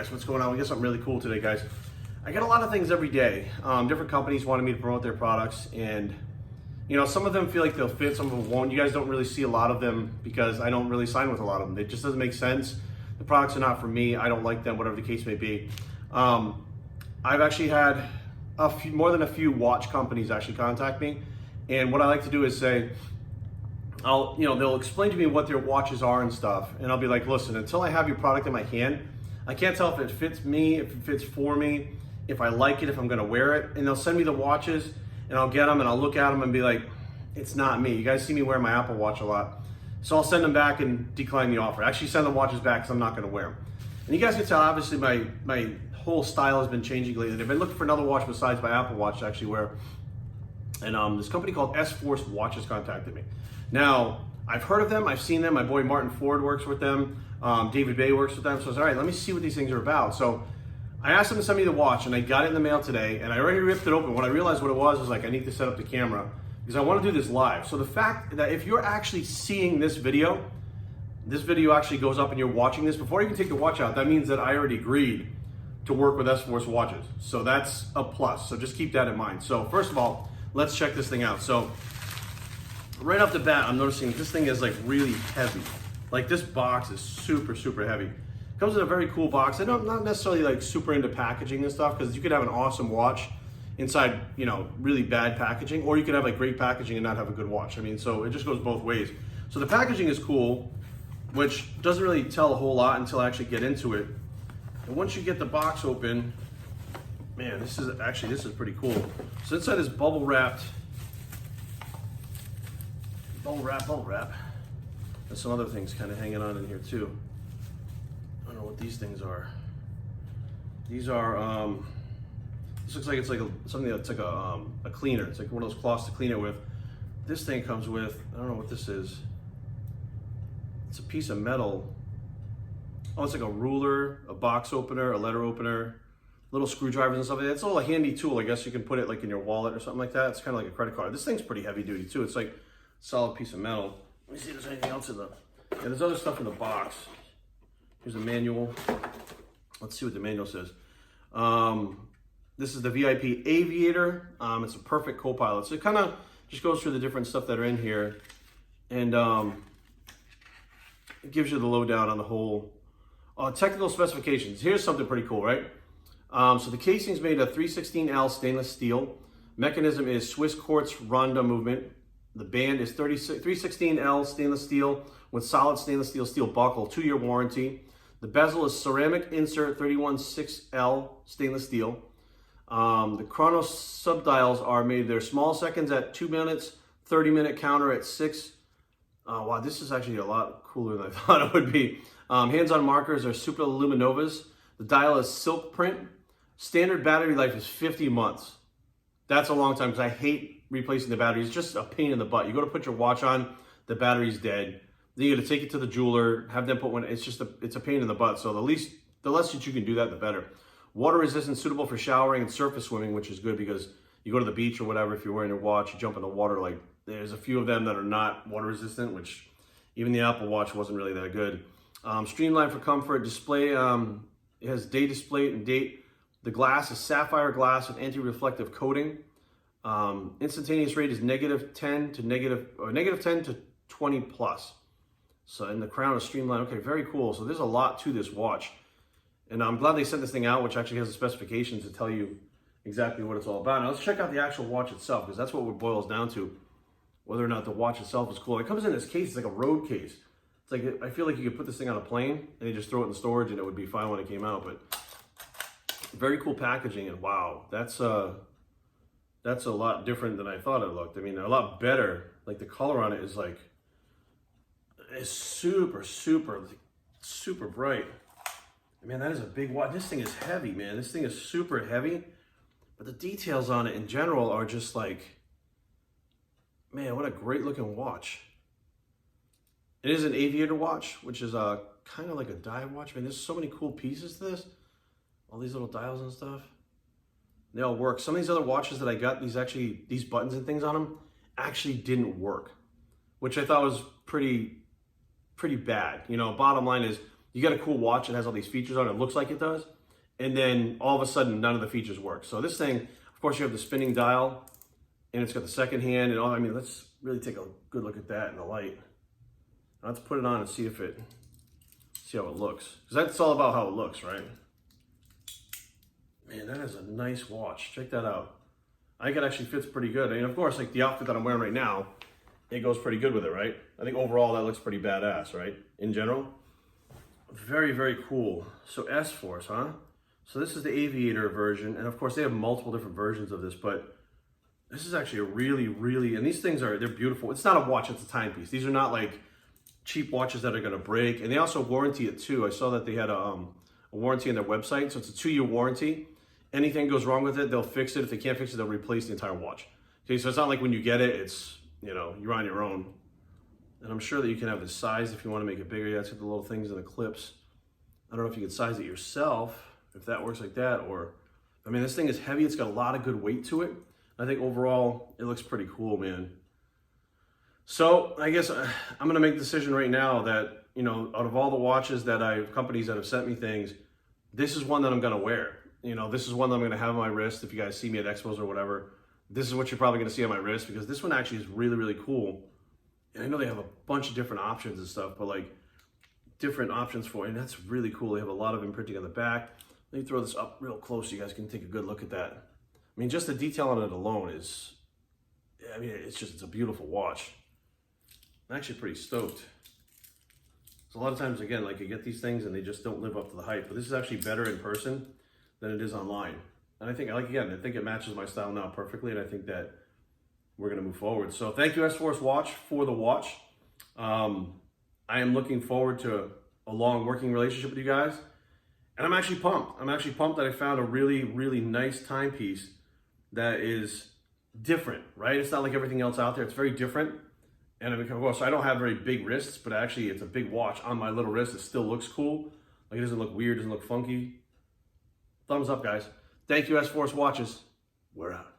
guys, what's going on? We got something really cool today, guys. I get a lot of things every day. Different companies wanting me to promote their products, and you know, some of them feel like they'll fit, some of them won't. You guys don't really see a lot of them because I don't really sign with a lot of them. It just doesn't make sense. The products are not for me. I don't like them, whatever the case may be. I've actually had more than a few watch companies actually contact me, and what I like to do is say, they'll explain to me what their watches are and stuff, and I'll be like, listen, until I have your product in my hand, I can't tell if it fits me, if it fits for me, if I like it, if I'm gonna wear it. And they'll send me the watches, and I'll get them, and I'll look at them and be like, it's not me. You guys see me wear my Apple Watch a lot, so I'll send them back and decline the offer. Actually send the watches back because I'm not gonna wear them. And you guys can tell, obviously, my whole style has been changing lately. I've been looking for another watch besides my Apple Watch to actually wear. And this company called S-Force Watches contacted me. Now, I've heard of them, I've seen them. My boy Martin Ford works with them. David Bay works with them. So I was all right, let me see what these things are about. So I asked them to send me the watch, and I got it in the mail today, and I already ripped it open. When I realized what it was like, I need to set up the camera because I want to do this live. So the fact that if you're actually seeing this video actually goes up and you're watching this, before you can take the watch out, that means that I already agreed to work with S-Force watches. So that's a plus. So just keep that in mind. So first of all, let's check this thing out. So right off the bat, I'm noticing this thing is like really heavy. Like this box is super, super heavy. Comes in a very cool box. I'm not necessarily like super into packaging and stuff, because you could have an awesome watch inside, you know, really bad packaging, or you could have like great packaging and not have a good watch. I mean, so it just goes both ways. So the packaging is cool, which doesn't really tell a whole lot until I actually get into it. And once you get the box open, man, this is pretty cool. So inside is bubble wrap. There's some other things kind of hanging on in here too. I don't know what these things are. These are, this looks like it's like something that's like a cleaner. It's like one of those cloths to clean it with. This thing comes with, I don't know what this is. It's a piece of metal. Oh, it's like a ruler, a box opener, a letter opener, little screwdrivers and stuff like that. It's a little handy tool. I guess you can put it like in your wallet or something like that. It's kind of like a credit card. This thing's pretty heavy duty too. It's like a solid piece of metal. Let me see if there's anything else in the, yeah, there's other stuff in the box. Here's a manual. Let's see what the manual says. This is the VIP AV8R. It's a perfect co-pilot. So it kind of just goes through the different stuff that are in here, and it gives you the lowdown on the whole technical specifications. Here's something pretty cool, right? So the casing is made of 316L stainless steel. Mechanism is Swiss quartz ronda movement. The band is 316L stainless steel with solid stainless steel buckle, 2-year warranty. The bezel is ceramic insert 316L stainless steel. The chrono subdials are made, they're small seconds at 2 minutes, 30-minute counter at 6. Wow, this is actually a lot cooler than I thought it would be. Hands-on markers are super luminovas. The dial is silk print. Standard battery life is 50 months. That's a long time because I hate replacing the battery. It's just a pain in the butt. You go to put your watch on, the battery's dead. Then you got to take it to the jeweler, have them put one. It's a pain in the butt. So the less that you can do that, the better. Water resistant, suitable for showering and surface swimming, which is good because you go to the beach or whatever. If you're wearing your watch, you jump in the water. Like there's a few of them that are not water resistant, which even the Apple Watch wasn't really that good. Streamlined for comfort. Display. It has day display and date. The glass is sapphire glass with anti-reflective coating. Instantaneous rate is -10 to 20 plus. So, and the crown is streamlined. Okay, very cool. So there's a lot to this watch, and I'm glad they sent this thing out, which actually has the specifications to tell you exactly what it's all about. Now let's check out the actual watch itself, because that's what it boils down to, whether or not the watch itself is cool. It comes in this case. It's like a road case. It's like, I feel like you could put this thing on a plane and you just throw it in storage and it would be fine when it came out. But very cool packaging, and wow, that's a lot different than I thought it looked. I mean, a lot better. Like the color on it is like, it's super, super, super bright. Man, that is a big watch. This thing is heavy, man. This thing is super heavy, but the details on it in general are just like, man, what a great looking watch. It is an aviator watch, which is kind of like a dive watch. Man, there's so many cool pieces to this. All these little dials and stuff. They all work. Some of these other watches that I got, these buttons and things on them actually didn't work, which I thought was pretty bad. You know, bottom line is, you got a cool watch that has all these features on it. It looks like it does, and then all of a sudden none of the features work. So this thing, of course, you have the spinning dial, and it's got the second hand and all. I mean, let's really take a good look at that in the light. Let's put it on and see how it looks. Because that's all about how it looks, right? Man, that is a nice watch. Check that out. I think it actually fits pretty good. I mean, of course, like the outfit that I'm wearing right now, it goes pretty good with it, right? I think overall that looks pretty badass, right? In general. Very, very cool. So S-Force, huh? So this is the AV8R version. And of course, they have multiple different versions of this, but this is actually a really, really, and these things they're beautiful. It's not a watch, it's a timepiece. These are not like cheap watches that are gonna break. And they also warranty it too. I saw that they had a warranty on their website. So it's a 2-year warranty. Anything goes wrong with it, they'll fix it. If they can't fix it, they'll replace the entire watch. Okay, so it's not like when you get it, it's, you know, you're on your own. And I'm sure that you can have the size if you want to make it bigger. Yeah, it's got the little things in the clips. I don't know if you can size it yourself, if that works like that, or, I mean, this thing is heavy. It's got a lot of good weight to it. I think overall, it looks pretty cool, man. So I guess I'm going to make the decision right now that, you know, out of all the watches that companies that have sent me things, this is one that I'm going to wear. You know, this is one that I'm going to have on my wrist. If you guys see me at expos or whatever, this is what you're probably going to see on my wrist, because this one actually is really, really cool. And I know they have a bunch of different options and stuff, but like different options for it. And that's really cool. They have a lot of imprinting on the back. Let me throw this up real close so you guys can take a good look at that. I mean, just the detail on it alone is, I mean, it's a beautiful watch. I'm actually pretty stoked. So a lot of times, again, like you get these things and they just don't live up to the hype, but this is actually better in person than it is online. And I think it matches my style now perfectly, and I think that we're gonna move forward. So thank you, S-Force Watch, for the watch. I am looking forward to a long working relationship with you guys. And I'm actually pumped. I'm actually pumped that I found a really, really nice timepiece that is different, right? It's not like everything else out there. It's very different. And of course, I don't have very big wrists, but actually it's a big watch on my little wrist. It still looks cool. Like, it doesn't look weird, doesn't look funky. Thumbs up, guys. Thank you, S-Force Watches. We're out.